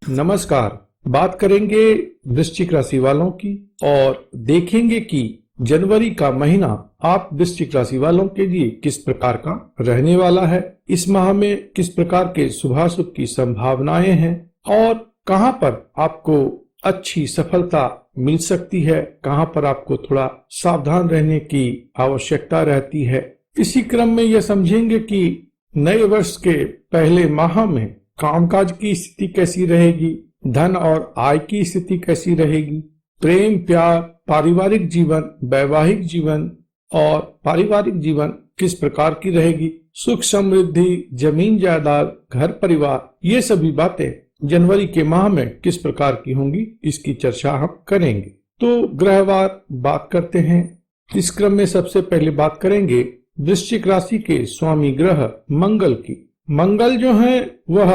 नमस्कार। बात करेंगे वृश्चिक राशि वालों की और देखेंगे कि जनवरी का महीना आप वृश्चिक राशि वालों के लिए किस प्रकार का रहने वाला है। इस माह में किस प्रकार के शुभाशुभ की संभावनाएं हैं और कहां पर आपको अच्छी सफलता मिल सकती है, कहां पर आपको थोड़ा सावधान रहने की आवश्यकता रहती है। इसी क्रम में यह समझेंगे कि नए वर्ष के पहले माह में कामकाज की स्थिति कैसी रहेगी, धन और आय की स्थिति कैसी रहेगी, प्रेम प्यार, पारिवारिक जीवन, वैवाहिक जीवन और पारिवारिक जीवन किस प्रकार की रहेगी, सुख समृद्धि, जमीन जायदाद, घर परिवार, ये सभी बातें जनवरी के माह में किस प्रकार की होंगी, इसकी चर्चा हम करेंगे। तो ग्रहवार बात करते हैं। इस क्रम में सबसे पहले बात करेंगे वृश्चिक राशि के स्वामी ग्रह मंगल की। मंगल जो है वह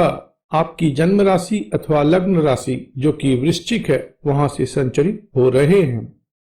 आपकी जन्म राशि अथवा लग्न राशि जो कि वृश्चिक है वहां से संचरित हो रहे हैं।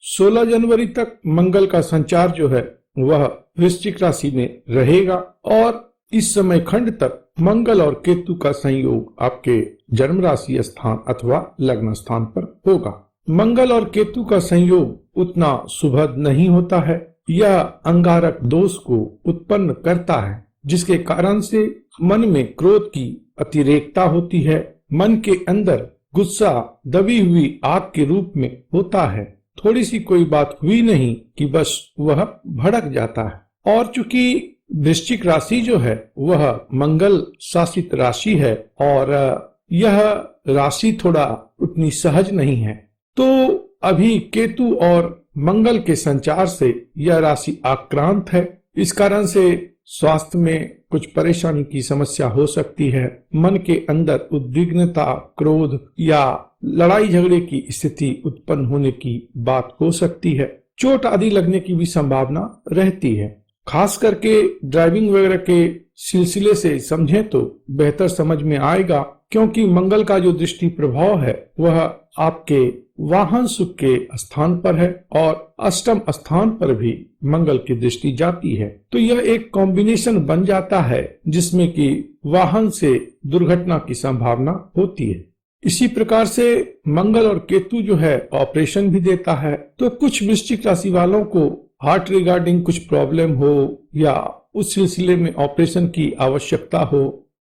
16 जनवरी तक मंगल का संचार जो है वह वृश्चिक राशि में रहेगा और इस समय खंड तक मंगल और केतु का संयोग आपके जन्म राशि स्थान अथवा लग्न स्थान पर होगा। मंगल और केतु का संयोग उतना शुभद नहीं होता है। यह अंगारक दोष को उत्पन्न करता है, जिसके कारण से मन में क्रोध की अतिरेकता होती है। मन के अंदर गुस्सा दबी हुई आग के रूप में होता है। थोड़ी सी कोई बात हुई नहीं कि बस वह भड़क जाता है। और चूंकि वृश्चिक राशि जो है वह मंगल शासित राशि है और यह राशि थोड़ा उतनी सहज नहीं है, तो अभी केतु और मंगल के संचार से यह राशि आक्रांत है। इस कारण से स्वास्थ्य में कुछ परेशानी की समस्या हो सकती है। मन के अंदर उद्विग्नता, क्रोध या लड़ाई झगड़े की स्थिति उत्पन्न होने की बात हो सकती है। चोट आदि लगने की भी संभावना रहती है। खास करके ड्राइविंग वगैरह के सिलसिले से समझें तो बेहतर समझ में आएगा, क्योंकि मंगल का जो दृष्टि प्रभाव है वह आपके वाहन सुख के स्थान पर है और अष्टम स्थान पर भी मंगल की दृष्टि जाती है। तो यह एक कॉम्बिनेशन बन जाता है जिसमें कि वाहन से दुर्घटना की संभावना होती है। इसी प्रकार से मंगल और केतु जो है ऑपरेशन भी देता है। तो कुछ वृश्चिक राशि वालों को हार्ट रिगार्डिंग कुछ प्रॉब्लम हो या उस सिलसिले में ऑपरेशन की आवश्यकता हो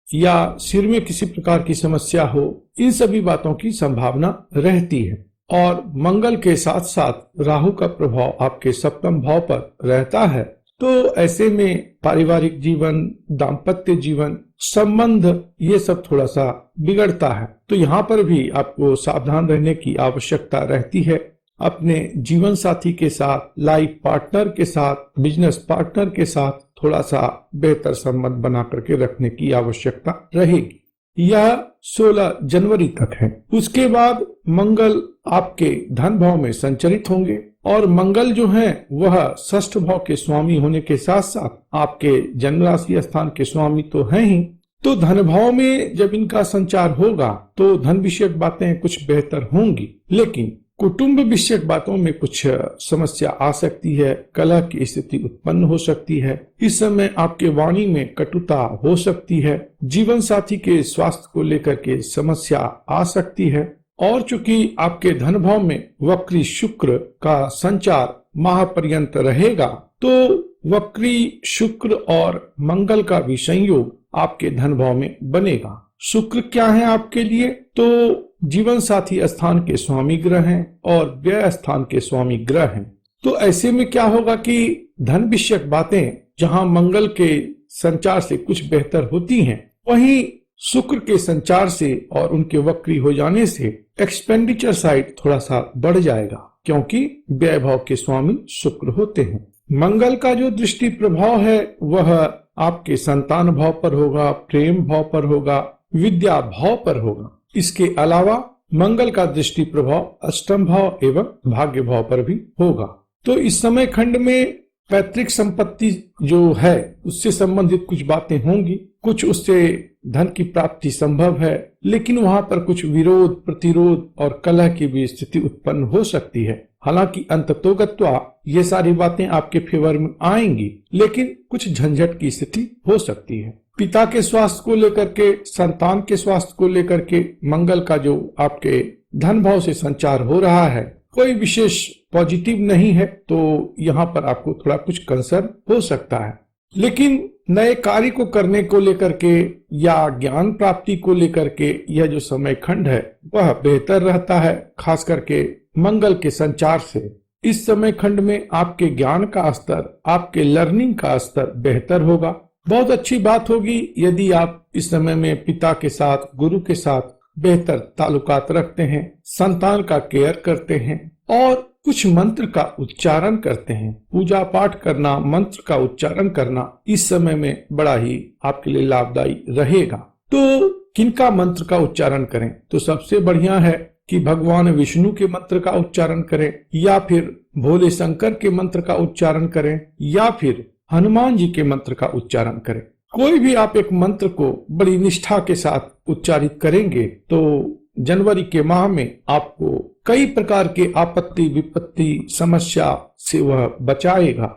या सिर में किसी प्रकार की समस्या हो, इन सभी बातों की संभावना रहती है। और मंगल के साथ साथ राहु का प्रभाव आपके सप्तम भाव पर रहता है। तो ऐसे में पारिवारिक जीवन, दाम्पत्य जीवन, संबंध, ये सब थोड़ा सा बिगड़ता है। तो यहाँ पर भी आपको सावधान रहने की आवश्यकता रहती है। अपने जीवन साथी के साथ, लाइफ पार्टनर के साथ, बिजनेस पार्टनर के साथ थोड़ा सा बेहतर संबंध बना करके रखने की आवश्यकता रहेगी। यह 16 जनवरी तक है। उसके बाद मंगल आपके धन भाव में संचरित होंगे और मंगल जो है वह षष्ठ भाव के स्वामी होने के साथ साथ आपके जन्म राशि स्थान के स्वामी तो हैं ही। तो धन भाव में जब इनका संचार होगा तो धन विषयक बातें कुछ बेहतर होंगी, लेकिन कुटुंब विषयक बातों में कुछ समस्या आ सकती है। कलह की स्थिति उत्पन्न हो सकती है। इस समय आपके वाणी में कटुता हो सकती है। जीवन साथी के स्वास्थ्य को लेकर के समस्या आ सकती है। और चूंकि आपके धन भाव में वक्री शुक्र का संचार माह पर्यंत रहेगा, तो वक्री शुक्र और मंगल का भी संयोग आपके धन भाव में बनेगा। शुक्र क्या है आपके लिए? तो जीवन साथी स्थान के स्वामी ग्रह हैं और व्यय स्थान के स्वामी ग्रह हैं। तो ऐसे में क्या होगा कि धन विषयक बातें जहां मंगल के संचार से कुछ बेहतर होती हैं, वहीं शुक्र के संचार से और उनके वक्री हो जाने से एक्सपेंडिचर साइड थोड़ा सा बढ़ जाएगा, क्योंकि व्यय भाव के स्वामी शुक्र होते हैं। मंगल का जो दृष्टि प्रभाव है वह आपके संतान भाव पर होगा, प्रेम भाव पर होगा, विद्या भाव पर होगा। इसके अलावा मंगल का दृष्टि प्रभाव अष्टम भाव एवं भाग्य भाव पर भी होगा। तो इस समय खंड में पैतृक संपत्ति जो है उससे संबंधित कुछ बातें होंगी। कुछ उससे धन की प्राप्ति संभव है, लेकिन वहां पर कुछ विरोध, प्रतिरोध और कलह की भी स्थिति उत्पन्न हो सकती है। हालांकि अंततोगत्वा ये सारी बातें आपके फेवर में आएंगी, लेकिन कुछ झंझट की स्थिति हो सकती है। पिता के स्वास्थ्य को लेकर के, संतान के स्वास्थ्य को लेकर के मंगल का जो आपके धन भाव से संचार हो रहा है कोई विशेष पॉजिटिव नहीं है, तो यहाँ पर आपको थोड़ा कुछ कंसर्न हो सकता है। लेकिन नए कार्य को करने को लेकर के या ज्ञान प्राप्ति को लेकर के यह जो समय खंड है वह बेहतर रहता है, खास करके मंगल के संचार से। इस समय खंड में आपके ज्ञान का स्तर, आपके लर्निंग का स्तर बेहतर होगा। बहुत अच्छी बात होगी यदि आप इस समय में पिता के साथ, गुरु के साथ बेहतर ताल्लुकात रखते हैं, संतान का केयर करते हैं और कुछ मंत्र का उच्चारण करते हैं। पूजा पाठ करना, मंत्र का उच्चारण करना इस समय में बड़ा ही आपके लिए लाभदायी रहेगा। तो किनका मंत्र का उच्चारण करें? तो सबसे बढ़िया है कि भगवान विष्णु के मंत्र का उच्चारण करें, या फिर भोले शंकर के मंत्र का उच्चारण करें, या फिर हनुमान जी के मंत्र का उच्चारण करें। कोई भी आप एक मंत्र को बड़ी निष्ठा के साथ उच्चारित करेंगे तो जनवरी के माह में आपको कई प्रकार के आपत्ति, विपत्ति, समस्या से वह बचाएगा।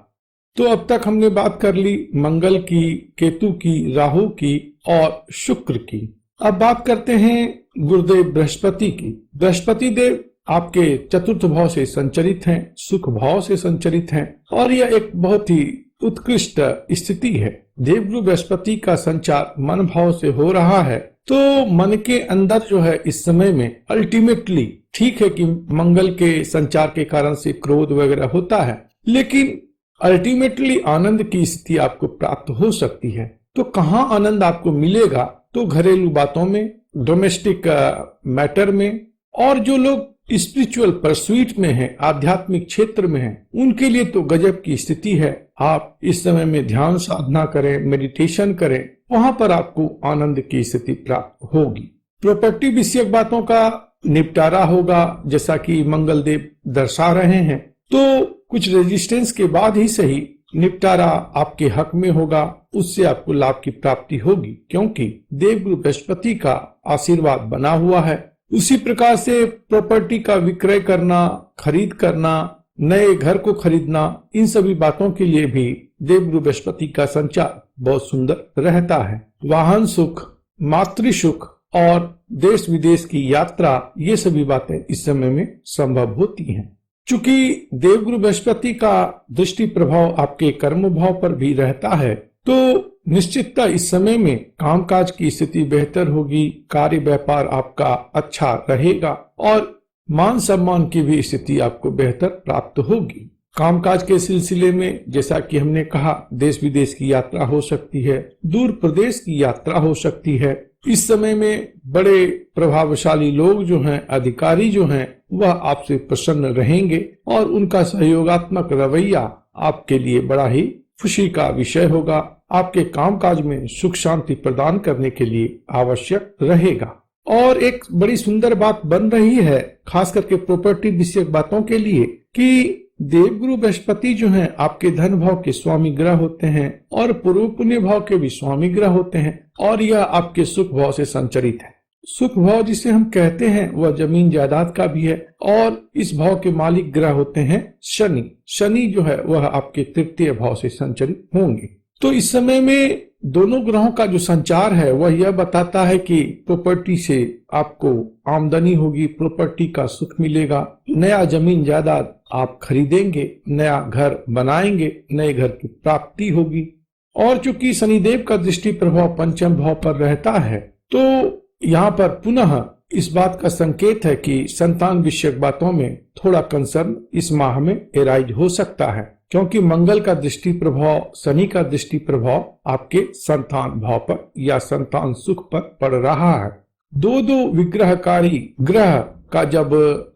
तो अब तक हमने बात कर ली मंगल की, केतु की, राहु की और शुक्र की। अब बात करते हैं गुरुदेव बृहस्पति की। बृहस्पति देव आपके चतुर्थ भाव से संचरित हैं, सुख भाव से संचरित हैं और यह एक बहुत ही उत्कृष्ट स्थिति है। देवगुरु बृहस्पति का संचार मन भाव से हो रहा है, तो मन के अंदर जो है इस समय में अल्टीमेटली ठीक है कि मंगल के संचार के कारण से क्रोध वगैरह होता है, लेकिन अल्टीमेटली आनंद की स्थिति आपको प्राप्त हो सकती है। तो कहाँ आनंद आपको मिलेगा? तो घरेलू बातों में, डोमेस्टिक मैटर में, और जो लोग स्पिरिचुअल परस्यूट में हैं, आध्यात्मिक क्षेत्र में हैं, उनके लिए तो गजब की स्थिति है। आप इस समय में ध्यान साधना करें, मेडिटेशन करें, वहां पर आपको आनंद की स्थिति प्राप्त होगी। प्रॉपर्टी विषयक बातों का निपटारा होगा, जैसा कि मंगल देव दर्शा रहे हैं। तो कुछ रेजिस्टेंस के बाद ही सही निपटारा आपके हक में होगा, उससे आपको लाभ की प्राप्ति होगी, क्योंकि देवगुरु बृहस्पति का आशीर्वाद बना हुआ है। उसी प्रकार से प्रॉपर्टी का विक्रय करना, खरीद करना, नए घर को खरीदना, इन सभी बातों के लिए भी देवगुरु बृहस्पति का संचार बहुत सुंदर रहता है। वाहन सुख, मातृ सुख और देश विदेश की यात्रा, ये सभी बातें इस समय में संभव होती हैं। चूंकि देवगुरु बृहस्पति का दृष्टि प्रभाव आपके कर्म भाव पर भी रहता है, तो निश्चितता इस समय में कामकाज की स्थिति बेहतर होगी, कार्य व्यापार आपका अच्छा रहेगा और मान सम्मान की भी स्थिति आपको बेहतर प्राप्त होगी। कामकाज के सिलसिले में जैसा कि हमने कहा, देश विदेश की यात्रा हो सकती है, दूर प्रदेश की यात्रा हो सकती है। इस समय में बड़े प्रभावशाली लोग जो हैं, अधिकारी जो हैं, वह आपसे प्रसन्न रहेंगे और उनका सहयोगात्मक रवैया आपके लिए बड़ा ही खुशी का विषय होगा। आपके कामकाज में सुख शांति प्रदान करने के लिए आवश्यक रहेगा। और एक बड़ी सुंदर बात बन रही है, खास करके प्रॉपर्टी विषयक बातों के लिए, कि देवगुरु बृहस्पति जो हैं आपके धन भाव के स्वामी ग्रह होते हैं और पूर्व पुण्य भाव के भी स्वामी ग्रह होते हैं, और यह आपके सुख भाव से संचरित है। सुख भाव जिसे हम कहते हैं वह जमीन जायदाद का भी है, और इस भाव के मालिक ग्रह होते हैं शनि। शनि जो है वह आपके तृतीय भाव से संचरित होंगे। तो इस समय में दोनों ग्रहों का जो संचार है वह यह बताता है कि प्रॉपर्टी से आपको आमदनी होगी, प्रॉपर्टी का सुख मिलेगा, नया जमीन जायदाद आप खरीदेंगे, नया घर बनाएंगे, नए घर की प्राप्ति होगी। और चूंकि शनिदेव का दृष्टि प्रभाव पंचम भाव पर रहता है, तो यहाँ पर पुनः इस बात का संकेत है कि संतान विषयक बातों में थोड़ा कंसर्न इस माह में एराइज हो सकता है, क्योंकि मंगल का दृष्टि प्रभाव, शनि का दृष्टि प्रभाव आपके संतान भाव पर या संतान सुख पर पड़ रहा है। दो विग्रहकारी ग्रह का जब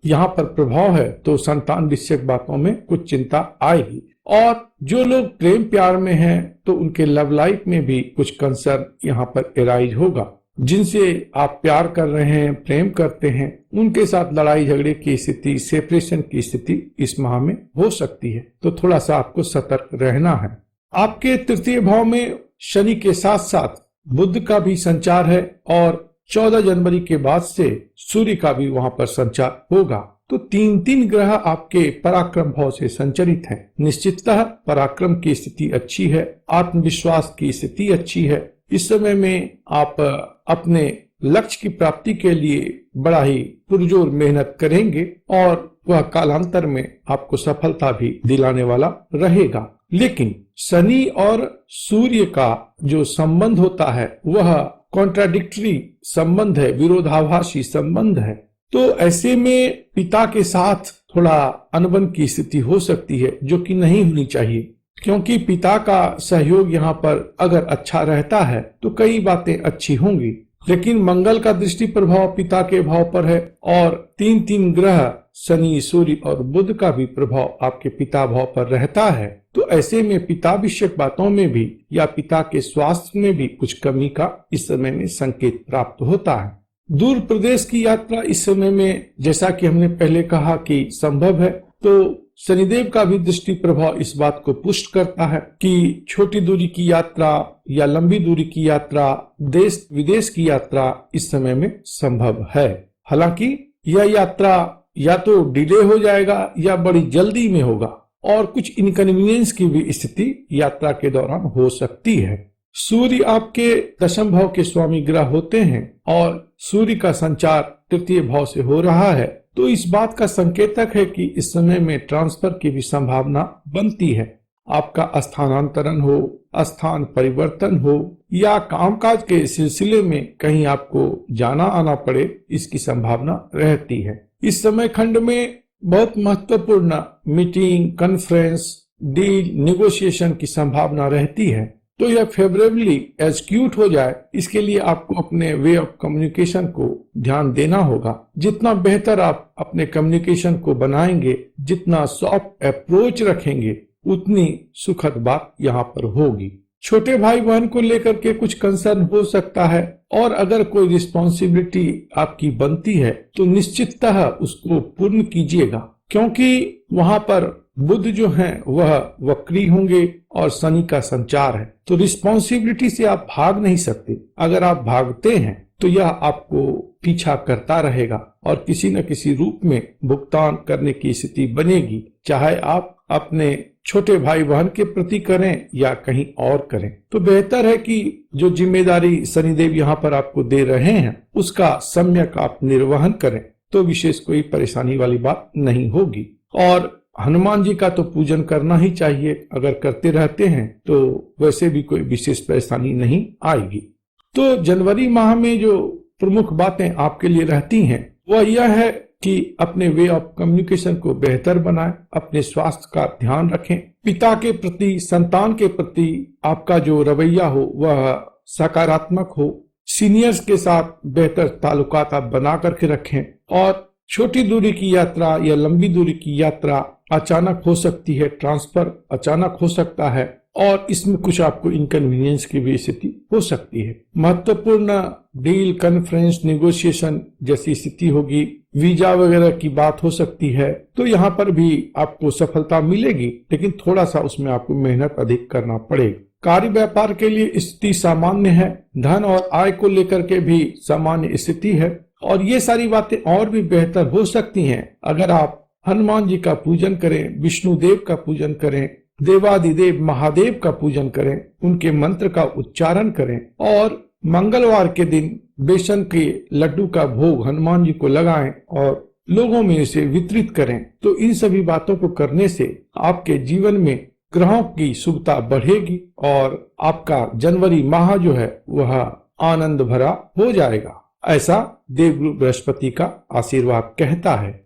यहाँ पर प्रभाव है तो संतान विषयक बातों में कुछ चिंता आएगी। और जो लोग प्रेम प्यार में हैं तो उनके लव लाइफ में भी कुछ कंसर्न यहाँ पर एराइज होगा। जिनसे आप प्यार कर रहे हैं, प्रेम करते हैं, उनके साथ लड़ाई झगड़े की स्थिति, सेपरेशन की स्थिति इस माह में हो सकती है, तो थोड़ा सा आपको सतर्क रहना है। आपके तृतीय भाव में शनि के साथ साथ बुध का भी संचार है और 14 जनवरी के बाद से सूर्य का भी वहां पर संचार होगा। तो तीन ग्रह आपके पराक्रम भाव से संचरित हैं। निश्चिततः पराक्रम की स्थिति अच्छी है, आत्मविश्वास की स्थिति अच्छी है, इस समय में आप अपने लक्ष्य की प्राप्ति के लिए बड़ा ही पुरजोर मेहनत करेंगे और वह कालांतर में आपको सफलता भी दिलाने वाला रहेगा। लेकिन शनि और सूर्य का जो संबंध होता है वह कॉन्ट्राडिक्टरी संबंध है, विरोधाभासी संबंध है। तो ऐसे में पिता के साथ थोड़ा अनबन की स्थिति हो सकती है, जो कि नहीं होनी चाहिए, क्योंकि पिता का सहयोग यहाँ पर अगर अच्छा रहता है तो कई बातें अच्छी होंगी। लेकिन मंगल का दृष्टि प्रभाव पिता के भाव पर है और तीन ग्रह शनि, सूर्य और बुध का भी प्रभाव आपके पिता भाव पर रहता है। तो ऐसे में पिता विषयक बातों में भी या पिता के स्वास्थ्य में भी कुछ कमी का इस समय में संकेत प्राप्त होता है। दूर प्रदेश की यात्रा इस समय में, जैसा कि हमने पहले कहा कि संभव है, तो शनिदेव का भी दृष्टि प्रभाव इस बात को पुष्ट करता है कि छोटी दूरी की यात्रा या लंबी दूरी की यात्रा, देश विदेश की यात्रा इस समय में संभव है। हालांकि यह यात्रा या तो डिले हो जाएगा या बड़ी जल्दी में होगा और कुछ इनकन्वीनियंस की भी स्थिति यात्रा के दौरान हो सकती है। सूर्य आपके दशम भाव के स्वामी ग्रह होते हैं और सूर्य का संचार तृतीय भाव से हो रहा है, तो इस बात का संकेतक है कि इस समय में ट्रांसफर की भी संभावना बनती है। आपका स्थानांतरण हो, स्थान परिवर्तन हो या कामकाज के सिलसिले में कहीं आपको जाना आना पड़े, इसकी संभावना रहती है। इस समय खंड में बहुत महत्वपूर्ण मीटिंग, कॉन्फ्रेंस, डील, नेगोशिएशन की संभावना रहती है। तो यह फेवरेबली एग्जीक्यूट हो जाए, इसके लिए आपको अपने वे ऑफ कम्युनिकेशन को ध्यान देना होगा। जितना बेहतर आप अपने कम्युनिकेशन को बनाएंगे, जितना सॉफ्ट अप्रोच रखेंगे, उतनी सुखद बात यहाँ पर होगी। छोटे भाई बहन को लेकर के कुछ कंसर्न हो सकता है और अगर कोई रिस्पॉन्सिबिलिटी आपकी बनती है तो निश्चिततः उसको पूर्ण कीजिएगा, क्योंकि वहां पर बुध जो हैं वह वक्री होंगे और शनि का संचार है। तो रिस्पॉन्सिबिलिटी से आप भाग नहीं सकते। अगर आप भागते हैं तो यह आपको पीछा करता रहेगा और किसी न किसी रूप में भुगतान करने की स्थिति बनेगी, चाहे आप अपने छोटे भाई बहन के प्रति करें या कहीं और करें। तो बेहतर है कि जो जिम्मेदारी शनिदेव यहाँ पर आपको दे रहे हैं उसका सम्यक आप निर्वहन करें, तो विशेष कोई परेशानी वाली बात नहीं होगी। और हनुमान जी का तो पूजन करना ही चाहिए, अगर करते रहते हैं तो वैसे भी कोई विशेष परेशानी नहीं आएगी। तो जनवरी माह में जो प्रमुख बातें आपके लिए रहती हैं वह यह है कि अपने वे ऑफ कम्युनिकेशन को बेहतर बनाएं, अपने स्वास्थ्य का ध्यान रखें, पिता के प्रति, संतान के प्रति आपका जो रवैया हो वह सकारात्मक हो, सीनियर्स के साथ बेहतर ताल्लुकात आप बना करके रखें और छोटी दूरी की यात्रा या लंबी दूरी की यात्रा अचानक हो सकती है, ट्रांसफर अचानक हो सकता है और इसमें कुछ आपको इनकन्वीनियंस की भी स्थिति हो सकती है। महत्वपूर्ण डील, कॉन्फ्रेंस, नेगोशिएशन जैसी स्थिति होगी, वीजा वगैरह की बात हो सकती है, तो यहाँ पर भी आपको सफलता मिलेगी, लेकिन थोड़ा सा उसमें आपको मेहनत अधिक करना पड़ेगा। कार्य व्यापार के लिए स्थिति सामान्य है, धन और आय को लेकर के भी सामान्य स्थिति है और ये सारी बातें और भी बेहतर हो सकती हैं अगर आप हनुमान जी का पूजन करें, विष्णु देव का पूजन करें, देवादिदेव महादेव का पूजन करें, उनके मंत्र का उच्चारण करें और मंगलवार के दिन बेसन के लड्डू का भोग हनुमान जी को लगाएं और लोगों में इसे वितरित करें। तो इन सभी बातों को करने से आपके जीवन में ग्रहों की शुभता बढ़ेगी और आपका जनवरी माह जो है वह आनंद भरा हो जाएगा, ऐसा देवगुरु बृहस्पति का आशीर्वाद कहता है।